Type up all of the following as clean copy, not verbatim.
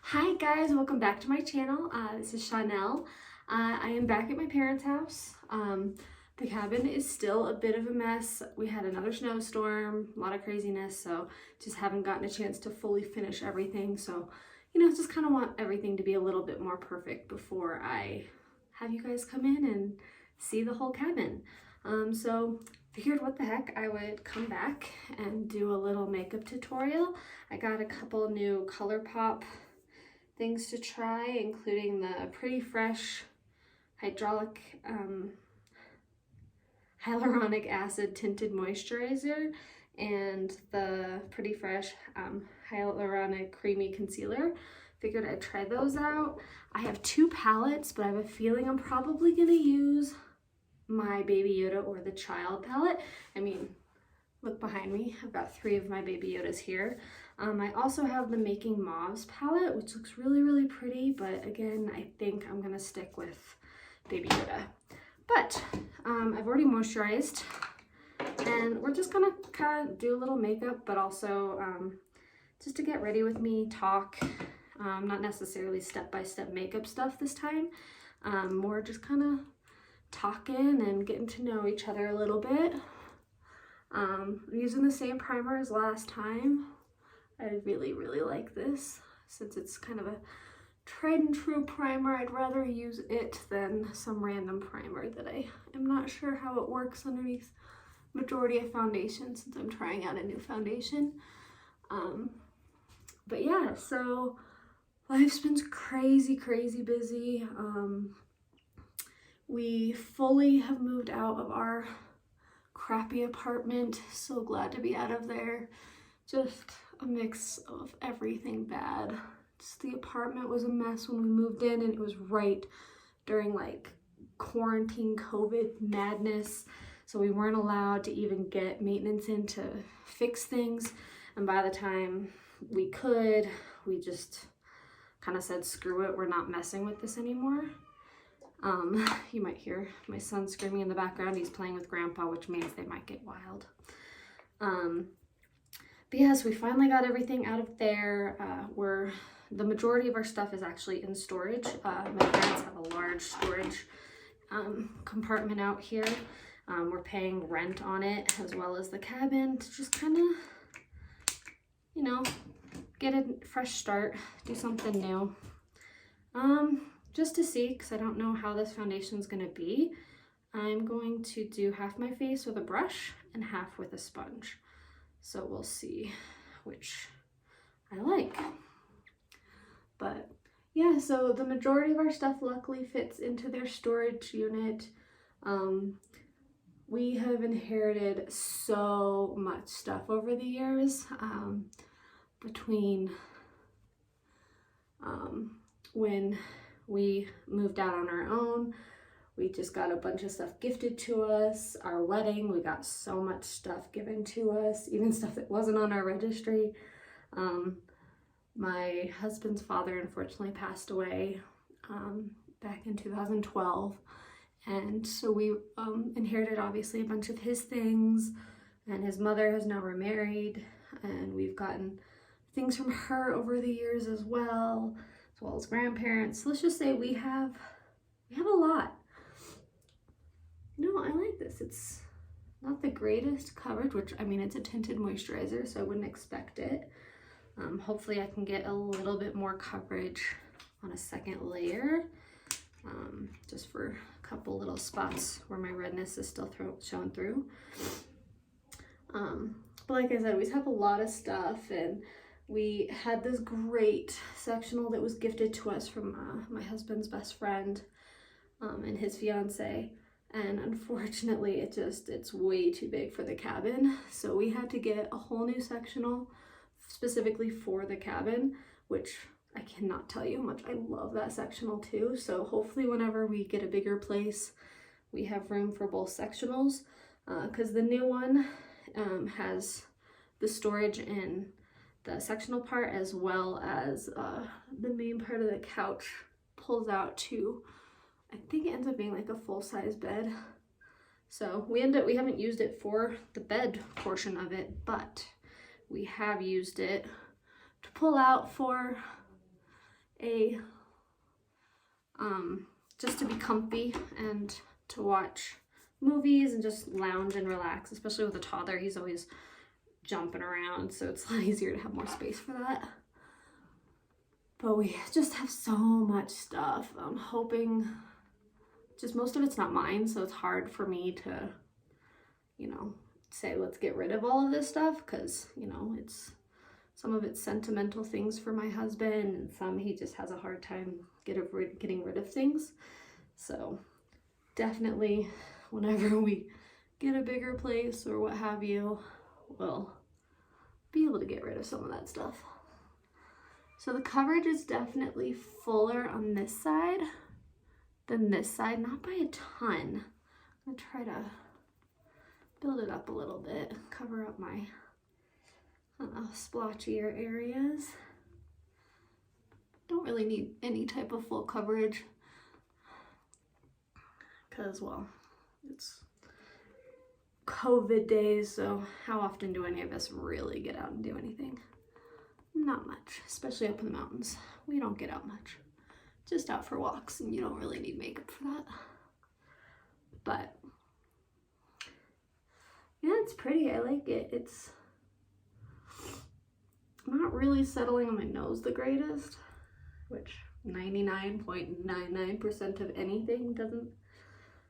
Hi guys, welcome back to my channel. This is Chanel. I am back at my parents' house. The cabin is still a bit of a mess. We had another snowstorm, a lot of craziness, so just haven't gotten a chance to fully finish everything. So, just kind of want everything to be a little bit more perfect before I have you guys come in and see the whole cabin. So figured what the heck, I would come back and do a little makeup tutorial. I got a couple new Colourpop things to try, including the Pretty Fresh hydraulic hyaluronic acid tinted moisturizer and the Pretty Fresh hyaluronic creamy concealer. Figured I'd try those out. I have two palettes, but I have a feeling I'm probably gonna use my Baby Yoda or the Child palette. I mean, look behind me. I've got three of my Baby Yodas here. I also have the Making Mauves palette, which looks really, really pretty, but again, I think I'm gonna stick with Baby Yoda. But I've already moisturized, and we're just gonna kind of do a little makeup, but also just to get ready with me, talk, not necessarily step-by-step makeup stuff this time, more just kind of talking and getting to know each other a little bit. I'm using the same primer as last time. I really, really like this. Since it's kind of a tried and true primer, I'd rather use it than some random primer that I am not sure how it works underneath majority of foundation, since I'm trying out a new foundation. But yeah, so life's been crazy, crazy busy. We fully have moved out of our crappy apartment. So glad to be out of there. Just a mix of everything bad. Just the apartment was a mess when we moved in, and it was right during like quarantine COVID madness. So we weren't allowed to even get maintenance in to fix things. And by the time we could, we just kind of said, screw it, we're not messing with this anymore. You might hear my son screaming in the background. He's playing with Grandpa, which means they might get wild. But yes, we finally got everything out of there. The majority of our stuff is actually in storage. My parents have a large storage compartment out here. We're paying rent on it, as well as the cabin, to just kind of, get a fresh start, do something new. Just to see, because I don't know how this foundation is going to be, I'm going to do half my face with a brush and half with a sponge. So we'll see which I like. But yeah, so the majority of our stuff luckily fits into their storage unit. We have inherited so much stuff over the years, between when we moved out on our own. We just got a bunch of stuff gifted to us. Our wedding, we got so much stuff given to us, even stuff that wasn't on our registry. My husband's father unfortunately passed away back in 2012. And so we inherited obviously a bunch of his things, and his mother has now remarried, and we've gotten things from her over the years as well as grandparents. So let's just say we have a lot. I like this. It's not the greatest coverage, which, I mean, it's a tinted moisturizer, so I wouldn't expect it. Hopefully I can get a little bit more coverage on a second layer, just for a couple little spots where my redness is still showing through. But like I said, we just have a lot of stuff, and we had this great sectional that was gifted to us from my husband's best friend and his fiance. And unfortunately, it's way too big for the cabin. So we had to get a whole new sectional specifically for the cabin, which I cannot tell you how much I love that sectional too. So hopefully whenever we get a bigger place, we have room for both sectionals, because the new one has the storage in the sectional part, as well as the main part of the couch pulls out to, I think it ends up being like a full-size bed. So we haven't used it for the bed portion of it, but we have used it to pull out for a just to be comfy and to watch movies and just lounge and relax, especially with a toddler. He's always jumping around, so it's a lot easier to have more space for that. But we just have so much stuff. I'm hoping, just most of it's not mine, so it's hard for me to, you know, say let's get rid of all of this stuff, because, you know, it's some of it's sentimental things for my husband, and some he just has a hard time getting rid of things. So definitely whenever we get a bigger place or what have you, we'll be able to get rid of some of that stuff. So the coverage is definitely fuller on this side than this side, not by a ton. I'm gonna try to build it up a little bit, cover up my splotchier areas. Don't really need any type of full coverage because, well, it's COVID days, so how often do any of us really get out and do anything? Not much, especially up in the mountains. We don't get out much, just out for walks, and you don't really need makeup for that. But yeah, it's pretty. I like it. It's not really settling on my nose the greatest, which 99.99% of anything doesn't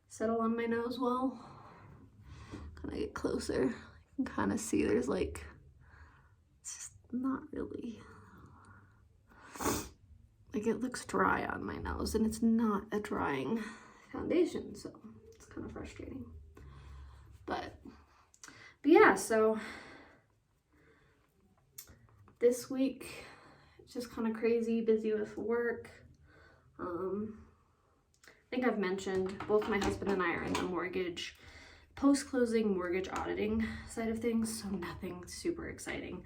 settle on my nose well. Can I get closer? You can kind of see there's like, it's just not really, like, it looks dry on my nose, and it's not a drying foundation, so it's kind of frustrating. But yeah, so this week it's just kind of crazy, busy with work. I think I've mentioned both my husband and I are in the mortgage, post-closing mortgage auditing side of things, so nothing super exciting.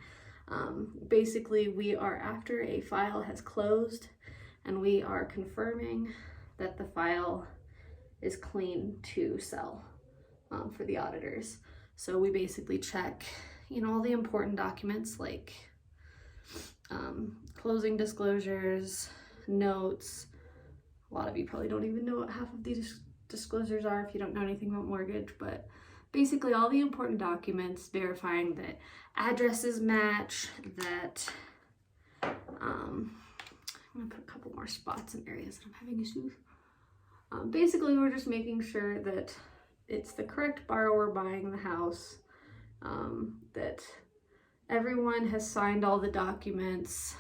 Basically, we are after a file has closed, and we are confirming that the file is clean to sell for the auditors. So we basically check, you know, all the important documents like closing disclosures, notes. A lot of you probably don't even know what half of these disclosures are if you don't know anything about mortgage, but basically all the important documents verifying that addresses match, that I'm gonna put a couple more spots in areas that I'm having issues. Basically, we're just making sure that it's the correct borrower buying the house, that everyone has signed all the documents,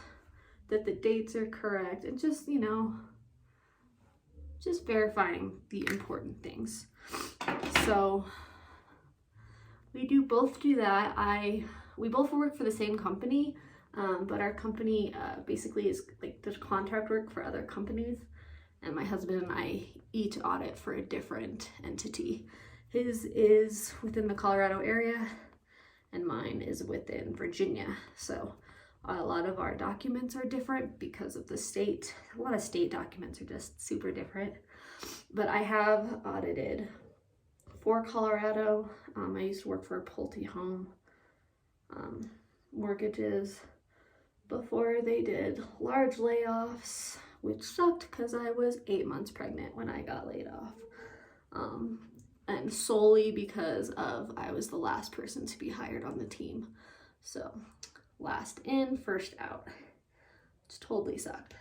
that the dates are correct, and just, you know, just verifying the important things. So we both do that. We both work for the same company, but our company basically is like there's contract work for other companies, and my husband and I each audit for a different entity. His is within the Colorado area, and mine is within Virginia. So a lot of our documents are different because of the state. A lot of state documents are just super different. But I have audited for Colorado. I used to work for a Pulte Home mortgages before they did large layoffs, which sucked because I was 8 months pregnant when I got laid off. And solely because of I was the last person to be hired on the team. So last in, first out. It's totally sucked.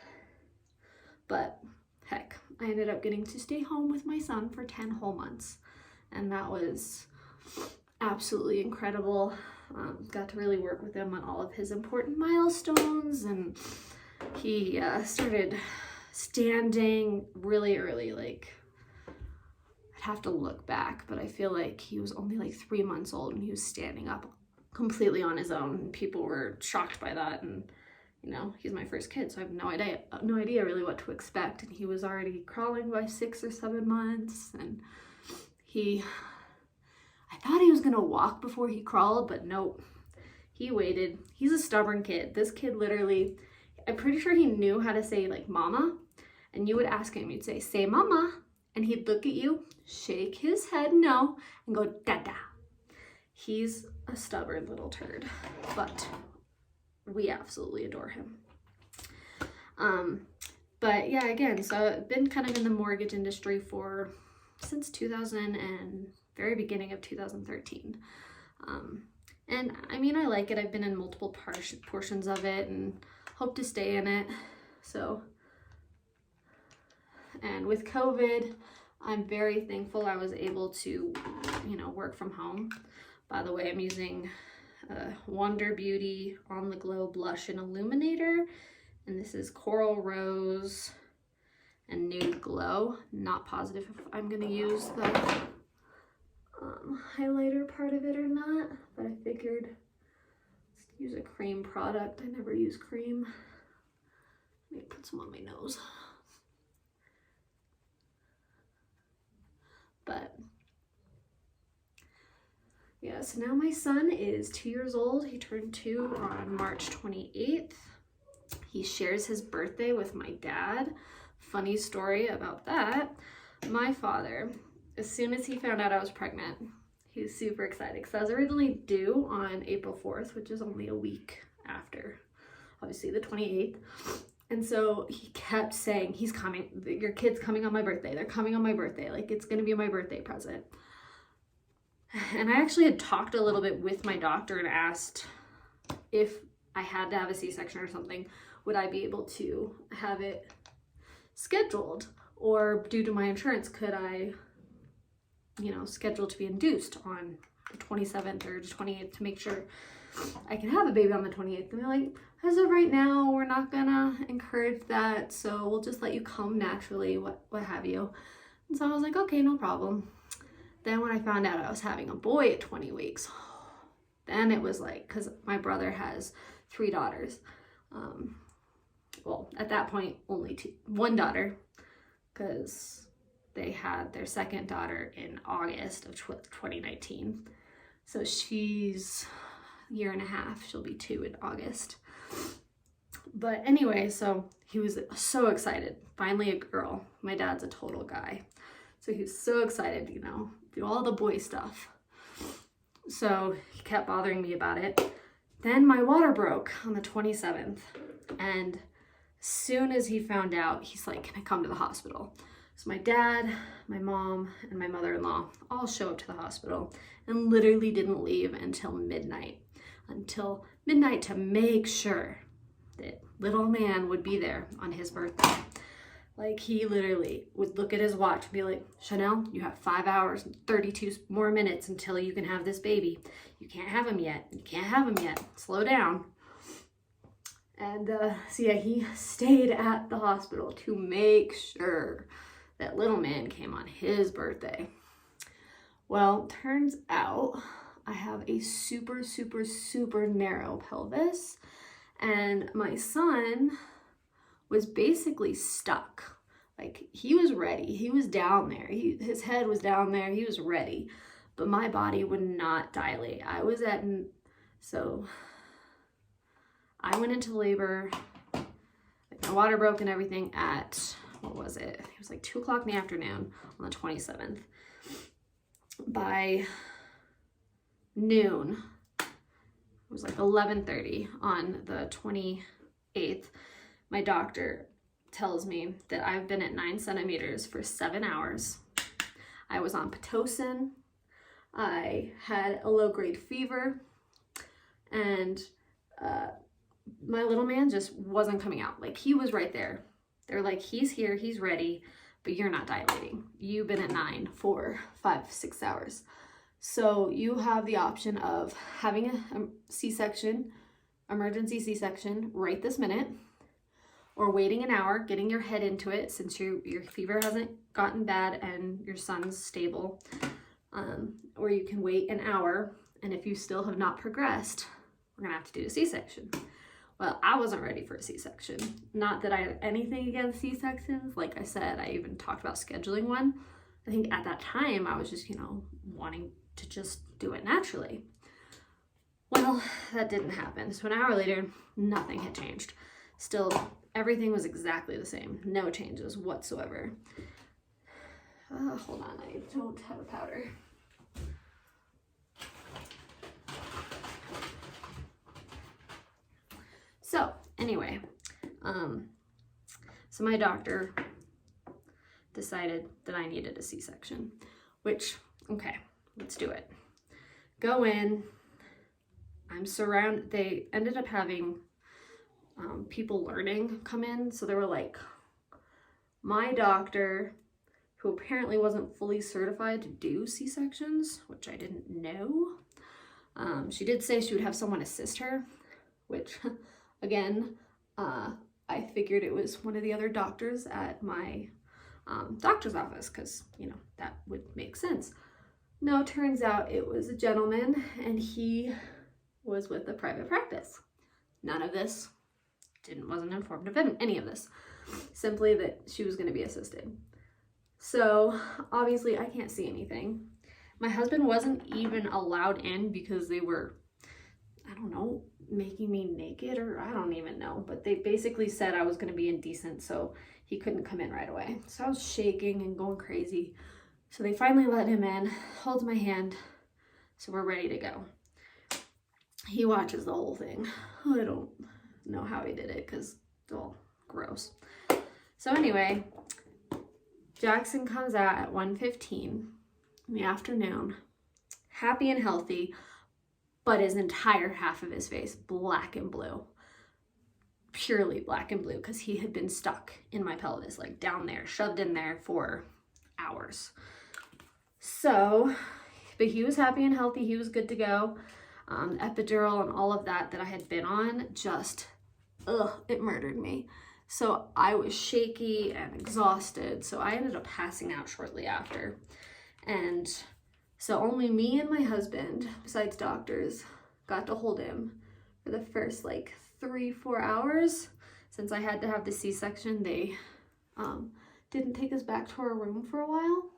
But heck, I ended up getting to stay home with my son for 10 whole months. And that was absolutely incredible. Got to really work with him on all of his important milestones, and he started standing really early. Like, I'd have to look back, but I feel like he was only like 3 months old and he was standing up completely on his own, and people were shocked by that. And you know, he's my first kid, so I have no idea really what to expect. And he was already crawling by 6 or 7 months, and I thought he was gonna walk before he crawled, but nope, he waited. He's a stubborn kid. This kid literally, I'm pretty sure he knew how to say like mama, and you would ask him, you'd say mama, and he'd look at you, shake his head no, and go dada. He's a stubborn little turd, but we absolutely adore him. But yeah, again, so I've been kind of in the mortgage industry since 2000 and very beginning of 2013. And I mean, I like it. I've been in multiple portions of it and hope to stay in it. So, and with COVID, I'm very thankful I was able to, work from home. By the way, I'm using Wonder Beauty On The Glow Blush and Illuminator. And this is Coral Rose and Nude Glow. Not positive if I'm going to use the highlighter part of it or not, but I figured let's use a cream product. I never use cream. Let me put some on my nose. But yeah, so now my son is 2 years old. He turned 2 on March 28th. He shares his birthday with my dad. Funny story about that. My father, as soon as he found out I was pregnant, he was super excited because I was originally due on April 4th, which is only a week after, obviously, the 28th. And so he kept saying, he's coming, your kid's coming on my birthday. They're coming on my birthday. Like, it's going to be my birthday present. And I actually had talked a little bit with my doctor and asked if I had to have a C-section or something, would I be able to have it scheduled? Or due to my insurance, could I, schedule to be induced on the 27th or the 28th to make sure I can have a baby on the 28th? And they're like, as of right now, we're not gonna encourage that, so we'll just let you come naturally, what have you. And so I was like, okay, no problem. Then when I found out I was having a boy at 20 weeks, then it was like, because my brother has 3 daughters. Well, at that point, only 1 daughter, because they had their second daughter in August of 2019. So she's a year and a half. She'll be 2 in August. But anyway, so he was so excited. Finally a girl. My dad's a total guy. So he was so excited, do all the boy stuff. So he kept bothering me about it. Then my water broke on the 27th. And as soon as he found out, he's like, can I come to the hospital? So my dad, my mom, and my mother-in-law all show up to the hospital and literally didn't leave until midnight. To make sure that little man would be there on his birthday. Like, he literally would look at his watch and be like, Chanel, you have 5 hours and 32 more minutes until you can have this baby. You can't have him yet. You can't have him yet. Slow down. And so yeah, he stayed at the hospital to make sure that little man came on his birthday. Well, turns out I have a super, super, super narrow pelvis, and my son was basically stuck. Like, he was ready. He was down there. His head was down there. He was ready, but my body would not dilate. So I went into labor, like, my water broke and everything at, what was it? It was like 2 o'clock in the afternoon on the 27th. By noon, it was like 11:30 on the 28th, my doctor tells me that I've been at 9 centimeters for 7 hours. I was on Pitocin. I had a low-grade fever, and my little man just wasn't coming out. Like, he was right there. They're like, he's here, he's ready, but you're not dilating. You've been at 9 for 5-6 hours. So you have the option of having a C-section, emergency C-section right this minute, or waiting an hour, getting your head into it since your fever hasn't gotten bad and your son's stable. Or you can wait an hour, and if you still have not progressed, we're gonna have to do a C-section. Well, I wasn't ready for a C-section. Not that I have anything against C-sections. Like I said, I even talked about scheduling one. I think at that time, I was just, wanting to just do it naturally. Well, that didn't happen. So an hour later, nothing had changed. Still, everything was exactly the same. No changes whatsoever. Hold on, I don't have a powder. So anyway, So my doctor decided that I needed a C-section, which, okay, let's do it. Go in, I'm surrounded, they ended up having people learning come in. So they were like, my doctor, who apparently wasn't fully certified to do C-sections, which I didn't know. She did say she would have someone assist her, which again, I figured it was one of the other doctors at my doctor's office, because, you know, that would make sense. No, turns out it was a gentleman, and he was with a private practice. None of this, wasn't informed of any of this. Simply that she was going to be assisted. So obviously I can't see anything. My husband wasn't even allowed in because they were, I don't know, making me naked, or I don't even know, but they basically said I was going to be indecent, so he couldn't come in right away. So I was shaking and going crazy. So they finally let him in, holds my hand, so we're ready to go. He watches the whole thing. I don't know how he did it because it's all gross. So anyway, Jackson comes out at 1:15 in the afternoon, happy and healthy, but his entire half of his face black and blue, purely black and blue, because he had been stuck in my pelvis, like down there, shoved in there for hours. So, but he was happy and healthy, he was good to go. Epidural and all of that I had been on, just, it murdered me. So I was shaky and exhausted, so I ended up passing out shortly after. And so only me and my husband, besides doctors, got to hold him for the first like 3-4 hours. Since I had to have the C-section, they didn't take us back to our room for a while.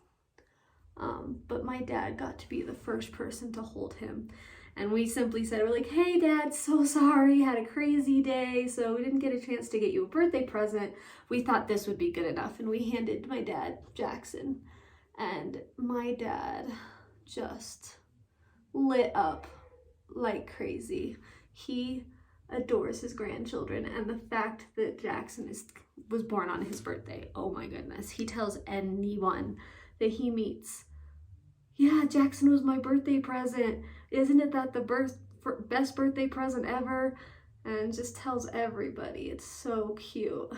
But my dad got to be the first person to hold him. And we simply said, we're like, hey Dad, so sorry, had a crazy day, so we didn't get a chance to get you a birthday present. We thought this would be good enough. And we handed my dad Jackson. And my dad just lit up like crazy. He adores his grandchildren, and the fact that Jackson was born on his birthday, oh my goodness. He tells anyone that he meets, yeah, Jackson was my birthday present. Isn't it that the best birthday present ever? And just tells everybody. It's so cute.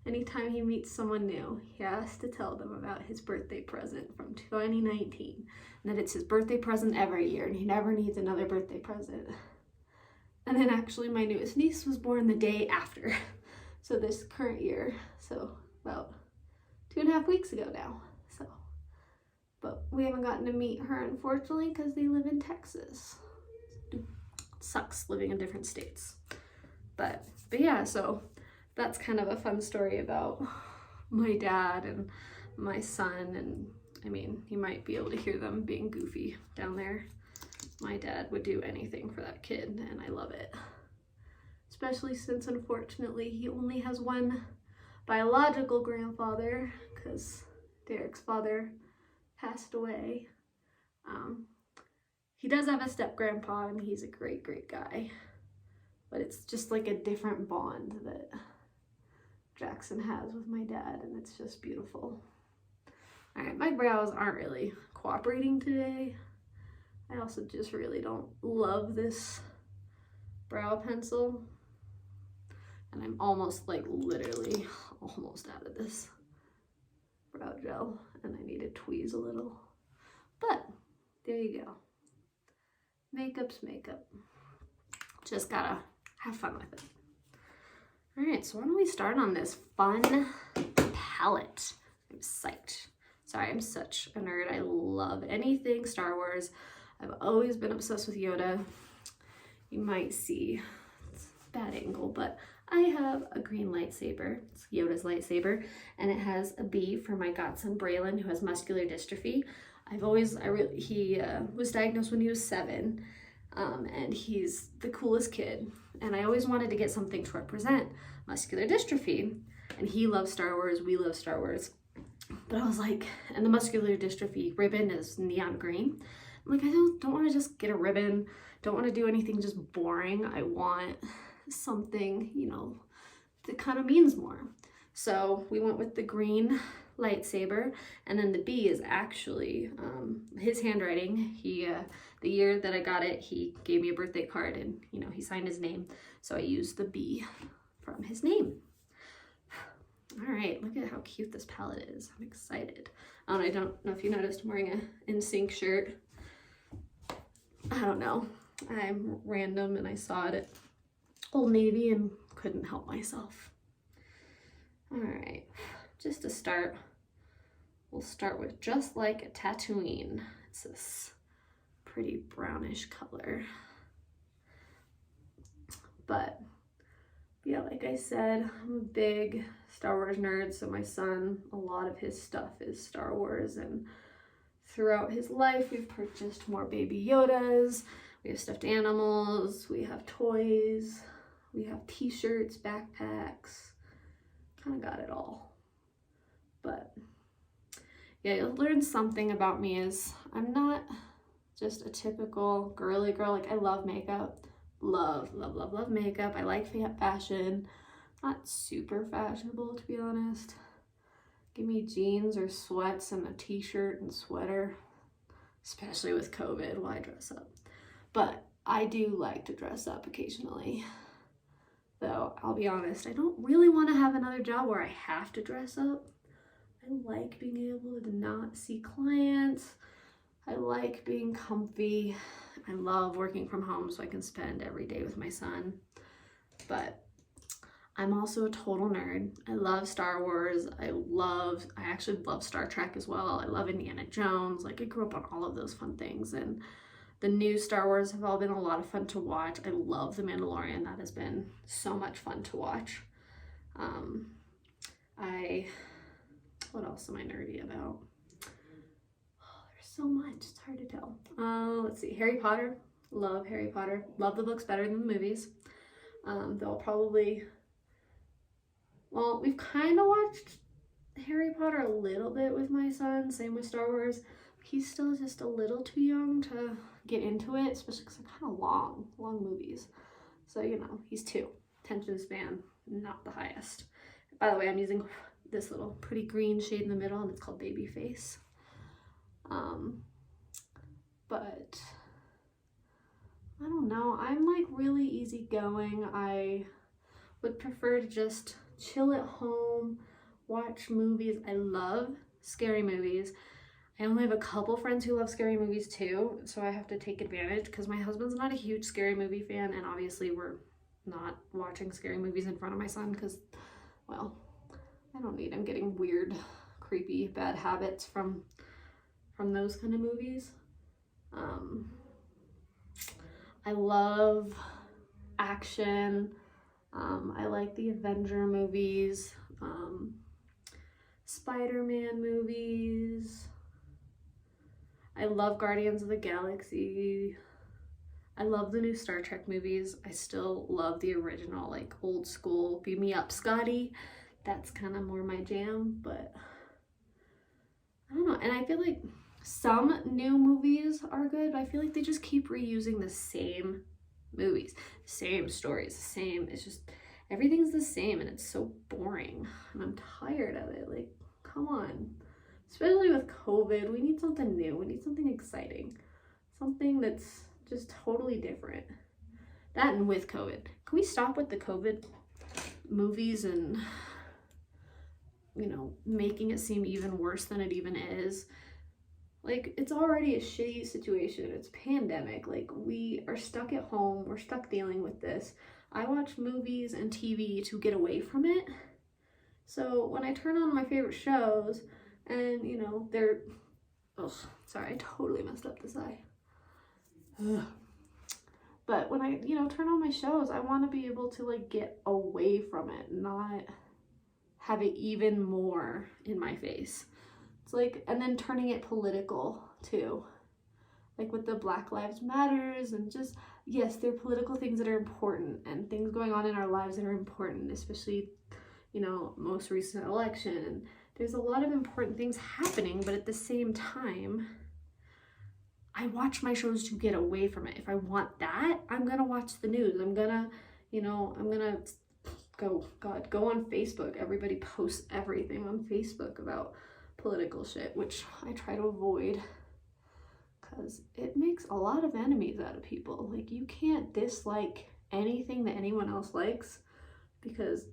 Anytime he meets someone new, he has to tell them about his birthday present from 2019. And that it's his birthday present every year, and he never needs another birthday present. And then actually my newest niece was born the day after. So this current year. So about 2.5 weeks ago now. So, but we haven't gotten to meet her, unfortunately, because they live in Texas. It sucks living in different states. But yeah, so that's kind of a fun story about my dad and my son. And I mean, you might be able to hear them being goofy down there. My dad would do anything for that kid, and I love it. Especially since, unfortunately, he only has one biological grandfather, because Derek's father passed away. He does have a step-grandpa, and he's a great, great guy. But it's just like a different bond that Jackson has with my dad, and it's just beautiful. All right, my brows aren't really cooperating today. I also just really don't love this brow pencil. And I'm almost, like, literally almost out of this brow gel, and I need to tweeze a little. But there you go. Makeup's makeup. Just gotta have fun with it. All right, so why don't we start on this fun palette? I'm psyched. Sorry, I'm such a nerd. I love anything Star Wars. I've always been obsessed with Yoda. You might see, it's a bad angle, but I have a green lightsaber. It's Yoda's lightsaber, and it has a B for my godson Braylon, who has muscular dystrophy. He was diagnosed when he was 7, and he's the coolest kid. And I always wanted to get something to represent muscular dystrophy. And he loves Star Wars, we love Star Wars. But I was like, and the muscular dystrophy ribbon is neon green. I'm like, I don't want to just get a ribbon. Don't want to do anything just boring. I want something, you know, that kind of means more. So we went with the green lightsaber, and then the B is actually his handwriting. He the year that I got it, he gave me a birthday card, and you know, he signed his name, so I used the B from his name. All right, look at how cute this palette is. I'm excited. I don't know if you noticed, I'm wearing a NSYNC shirt. I don't know, I'm random and I saw it at Old Navy and couldn't help myself. All right, just to start, we'll start with Just Like a Tatooine. It's this pretty brownish color. But yeah, like I said, I'm a big Star Wars nerd, so my son, a lot of his stuff is Star Wars, and throughout his life, we've purchased more Baby Yodas, we have stuffed animals, we have toys, we have t-shirts, backpacks, kind of got it all. But yeah, you'll learn something about me is I'm not just a typical girly girl. Like, I love makeup, love makeup. I like fashion, not super fashionable to be honest. Give me jeans or sweats and a t-shirt and sweater, especially with COVID, why dress up? But I do like to dress up occasionally. Though, I'll be honest, I don't really want to have another job where I have to dress up. I like being able to not see clients. I like being comfy. I love working from home so I can spend every day with my son. But I'm also a total nerd. I love Star Wars. I actually love Star Trek as well. I love Indiana Jones. Like, I grew up on all of those fun things, and the new Star Wars have all been a lot of fun to watch. I love The Mandalorian. That has been so much fun to watch. What else am I nerdy about? Oh, there's so much, it's hard to tell. Let's see, Harry Potter. Love Harry Potter. Love the books better than the movies. They'll probably, well, we've kind of watched Harry Potter a little bit with my son, same with Star Wars. He's still just a little too young to get into it, especially because they're kind of long movies. So, you know, he's 2. Attention span, not the highest. By the way, I'm using this little pretty green shade in the middle, and it's called Baby Face. But I don't know, I'm like really easygoing. I would prefer to just chill at home, watch movies. I love scary movies. I only have a couple friends who love scary movies too, so I have to take advantage because my husband's not a huge scary movie fan, and obviously we're not watching scary movies in front of my son because, well, I don't need him getting weird, creepy, bad habits from those kind of movies. I love action. I like the Avenger movies, Spider-Man movies. I love Guardians of the Galaxy. I love the new Star Trek movies. I still love the original, like, old school, beam me up, Scotty. That's kind of more my jam, but I don't know. And I feel like some new movies are good, but I feel like they just keep reusing the same movies, same stories, same, it's just, everything's the same, and it's so boring, and I'm tired of it. Like, come on. Especially with COVID, we need something new. We need something exciting. Something that's just totally different. That, and with COVID. Can we stop with the COVID movies and, you know, making it seem even worse than it even is? Like, it's already a shitty situation. It's pandemic. Like, we are stuck at home. We're stuck dealing with this. I watch movies and TV to get away from it. So when I turn on my favorite shows and, you know, they're, oh, sorry, I totally messed up this eye. Ugh. But when I, you know, turn on my shows, I want to be able to, like, get away from it, not have it even more in my face. It's like, and then turning it political too, like with the Black Lives Matters, and just, yes, they're political things that are important and things going on in our lives that are important, especially, you know, most recent election, and there's a lot of important things happening, but at the same time, I watch my shows to get away from it. If I want that, I'm gonna watch the news. I'm gonna, you know, I'm gonna go on Facebook. Everybody posts everything on Facebook about political shit, which I try to avoid because it makes a lot of enemies out of people. Like, you can't dislike anything that anyone else likes because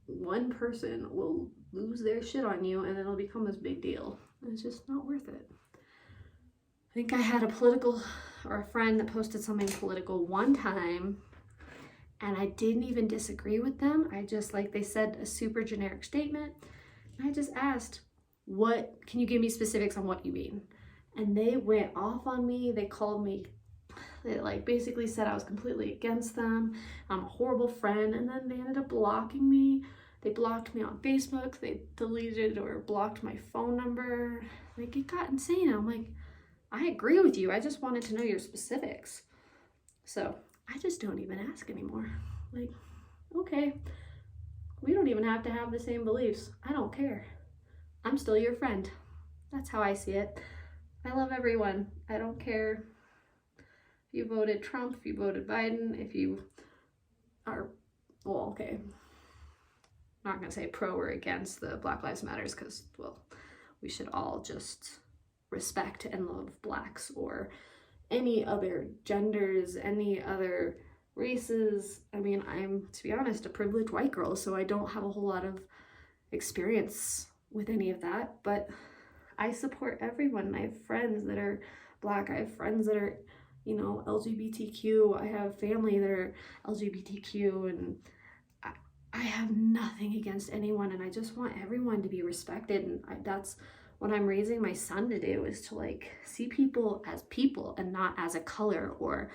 one person will lose their shit on you and it'll become this big deal. It's just not worth it. I think I had a friend that posted something political one time and I didn't even disagree with them. I just, like, they said a super generic statement and I just asked, can you give me specifics on what you mean? And they went off on me. They called me, they like basically said I was completely against them. I'm a horrible friend. And then they ended up blocking me. They blocked me on Facebook. They deleted or blocked my phone number. Like, it got insane. I'm like, I agree with you. I just wanted to know your specifics. So I just don't even ask anymore. Like, okay, we don't even have to have the same beliefs. I don't care. I'm still your friend. That's how I see it. I love everyone. I don't care if you voted Trump, if you voted Biden, if you are, well, okay, I'm not gonna say pro or against the Black Lives Matters because, well, we should all just respect and love Blacks or any other genders, any other races. I mean, I'm, to be honest, a privileged white girl, so I don't have a whole lot of experience with any of that, but I support everyone. I have friends that are Black. I have friends that are, you know, LGBTQ. I have family that are LGBTQ, and I have nothing against anyone, and I just want everyone to be respected, and that's what I'm raising my son to do, is to, like, see people as people and not as a color or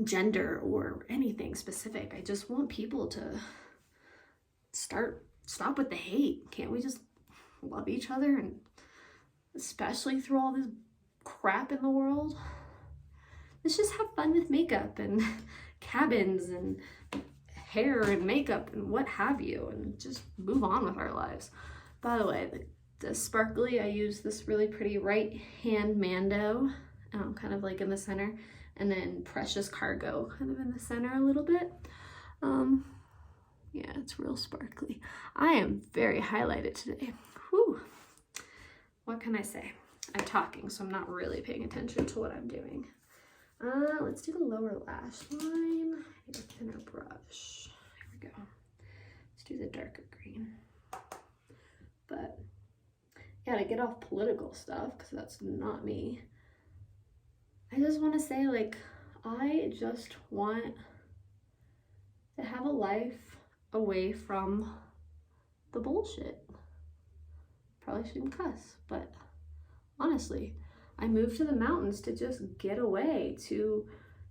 gender or anything specific. I just want people to stop with the hate. Can't we just love each other? And especially through all this crap in the world, let's just have fun with makeup and cabins and hair and makeup and what have you, and just move on with our lives. By the way, the sparkly, I use this really pretty right hand Mando, kind of like in the center, and then Precious Cargo kind of in the center a little bit. Yeah, it's real sparkly. I am very highlighted today. Whew. What can I say? I'm talking, so I'm not really paying attention to what I'm doing. Let's do the lower lash line. I need a thinner brush. Here we go. Let's do the darker green. But yeah, to get off political stuff, because that's not me, I just want to say, like, I just want to have a life away from the bullshit. Probably shouldn't cuss, but honestly, I moved to the mountains to just get away, to,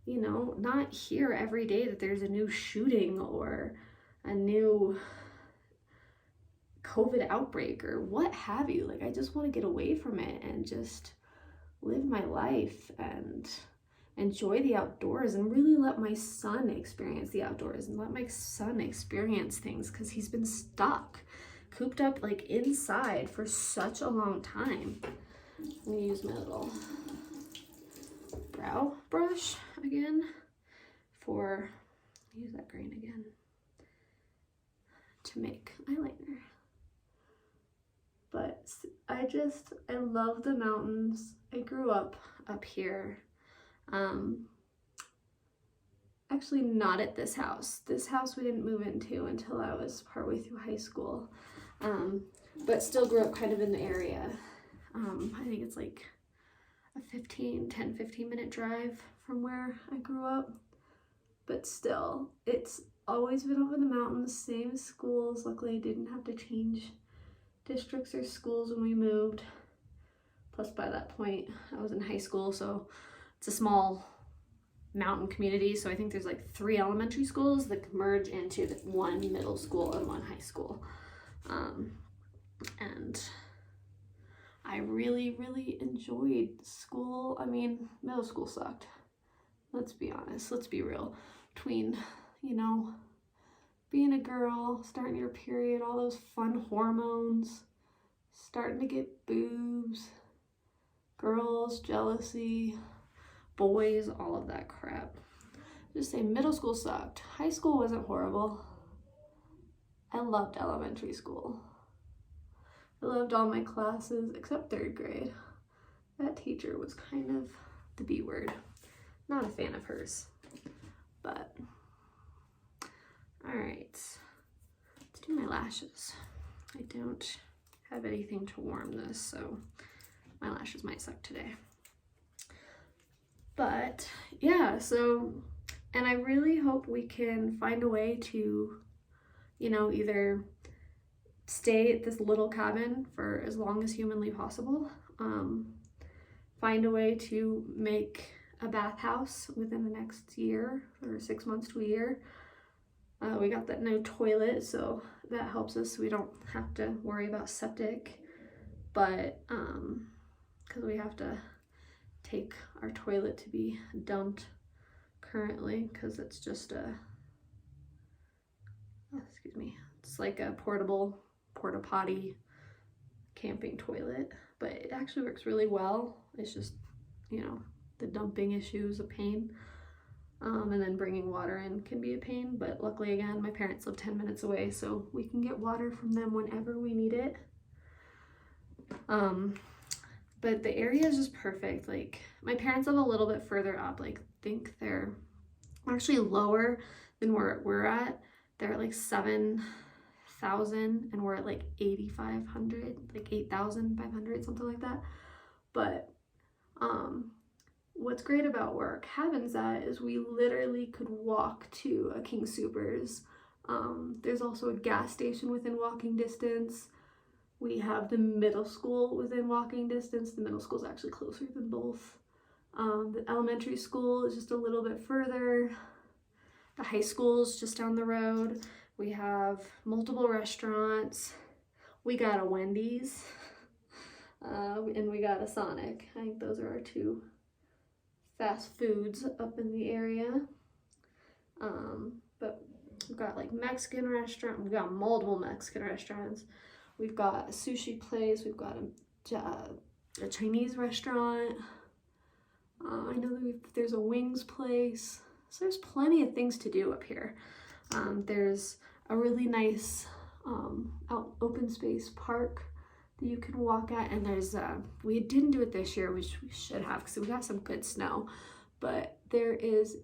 you know, not hear every day that there's a new shooting or a new COVID outbreak or what have you. Like, I just want to get away from it and just live my life and enjoy the outdoors and really let my son experience the outdoors and let my son experience things, because he's been stuck, cooped up, like, inside for such a long time. I'm gonna use my little brow brush again for, use that green again, to make eyeliner. But I love the mountains. I grew up here. Actually not at this house. This house we didn't move into until I was partway through high school. But still grew up kind of in the area. I think it's like a 15 minute drive from where I grew up. But still, it's always been over the mountains, same schools. Luckily I didn't have to change districts or schools when we moved. Plus by that point I was in high school, so it's a small mountain community, so I think there's like 3 elementary schools that merge into one middle school and one high school. And I really enjoyed school. I mean, middle school sucked. Let's be honest, let's be real. Between, you know, being a girl, starting your period, all those fun hormones, starting to get boobs, girls, jealousy, boys, all of that crap. Just say middle school sucked. High school wasn't horrible. I loved elementary school. I loved all my classes except 3rd grade. That teacher was kind of the B word. Not a fan of hers, but all right, let's do my lashes. I don't have anything to warm this, so my lashes might suck today. But yeah, so, and I really hope we can find a way to, you know, either stay at this little cabin for as long as humanly possible, find a way to make a bathhouse within the next year or 6 months to a year. We got that no toilet, so that helps us. We don't have to worry about septic, but because we have to take our toilet to be dumped currently because it's just a, excuse me, it's like a portable porta potty camping toilet, but it actually works really well. It's just, you know, the dumping issue is a pain, and then bringing water in can be a pain, but luckily, again, my parents live 10 minutes away, so we can get water from them whenever we need it. But the area is just perfect. Like, my parents live a little bit further up. Like, I think they're actually lower than where we're at. They're at like 7,000 and we're at like 8,500, like 8,500, something like that. But what's great about where our cabin's at is we literally could walk to a King Soopers. There's also a gas station within walking distance. We have the middle school within walking distance. The middle school is actually closer than both. The elementary school is just a little bit further. The high school is just down the road. We have multiple restaurants. We got a Wendy's, and we got a Sonic. I think those are our 2 fast foods up in the area. But we've got like Mexican restaurant. We've got multiple Mexican restaurants. We've got a sushi place. We've got a Chinese restaurant. I know that there's a wings place. So there's plenty of things to do up here. There's a really nice open space park that you can walk at, and there's we didn't do it this year, which we should have because we got some good snow, but there is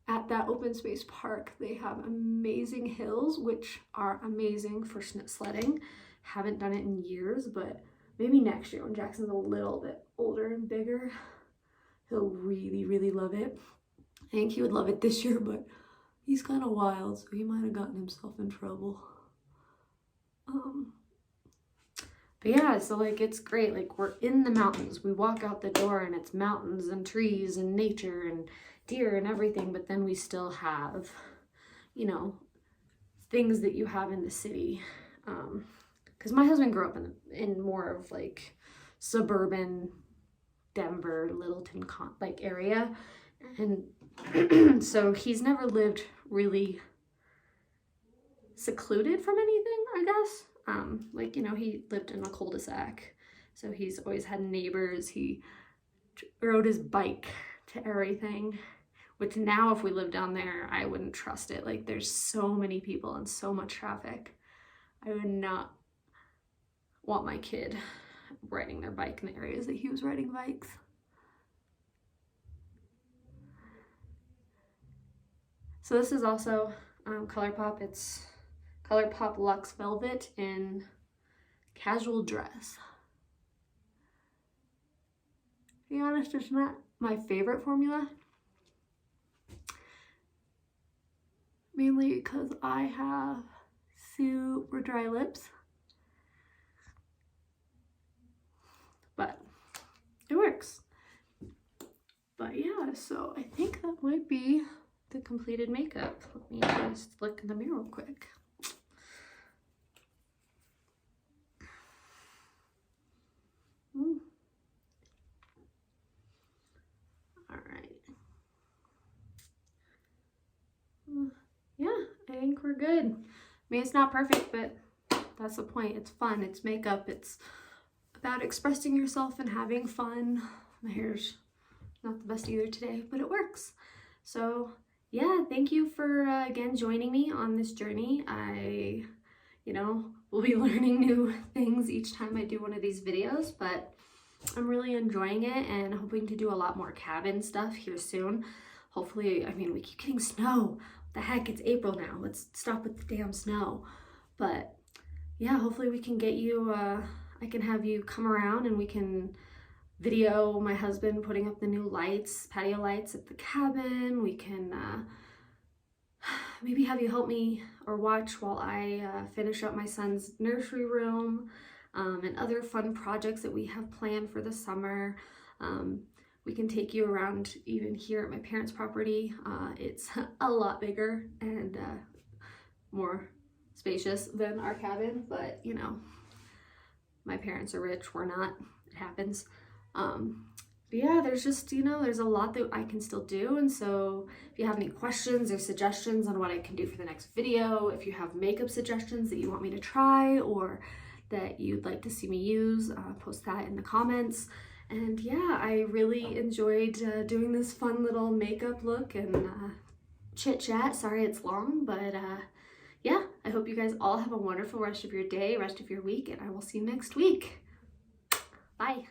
at that open space park, they have amazing hills, which are amazing for sledding. Haven't done it in years, but maybe next year when Jackson's a little bit older and bigger, he'll really, really love it. I think he would love it this year, but he's kind of wild, so he might have gotten himself in trouble. But yeah, so like it's great. Like we're in the mountains. We walk out the door and it's mountains and trees and nature and deer and everything, but then we still have, you know, things that you have in the city. Because my husband grew up in more of like suburban Denver, Littleton like area, and so he's never lived really secluded from anything, I guess. Like, you know, he lived in a cul-de-sac, so he's always had neighbors. He rode his bike to everything, which now if we lived down there, I wouldn't trust it. Like, there's so many people and so much traffic. I would not want my kid riding their bike in the areas that he was riding bikes. So this is also Colourpop. It's Colourpop Luxe Velvet in casual dress. To be honest, it's not my favorite formula. Mainly because I have super dry lips. But it works. But yeah, so I think that might be the completed makeup. Let me just look in the mirror real quick. All right. Yeah, I think we're good. I mean, it's not perfect, but that's the point. It's fun. It's makeup. It's about expressing yourself and having fun. My hair's not the best either today, but it works. So yeah, thank you for again joining me on this journey. I, will be learning new things each time I do one of these videos, but I'm really enjoying it and hoping to do a lot more cabin stuff here soon. Hopefully, I mean, we keep getting snow. What the heck, it's April now. Let's stop with the damn snow. But yeah, hopefully we can get you, I can have you come around and we can video my husband putting up the new lights, patio lights at the cabin. We can maybe have you help me or watch while I finish up my son's nursery room, and other fun projects that we have planned for the summer. We can take you around even here at my parents' property. It's a lot bigger and more spacious than our cabin, but my parents are rich, we're not, it happens. But yeah, there's just, there's a lot that I can still do. And so if you have any questions or suggestions on what I can do for the next video, if you have makeup suggestions that you want me to try or that you'd like to see me use, post that in the comments. And yeah, I really enjoyed doing this fun little makeup look and chit chat. Sorry it's long, but yeah, I hope you guys all have a wonderful rest of your day, rest of your week, and I will see you next week. Bye.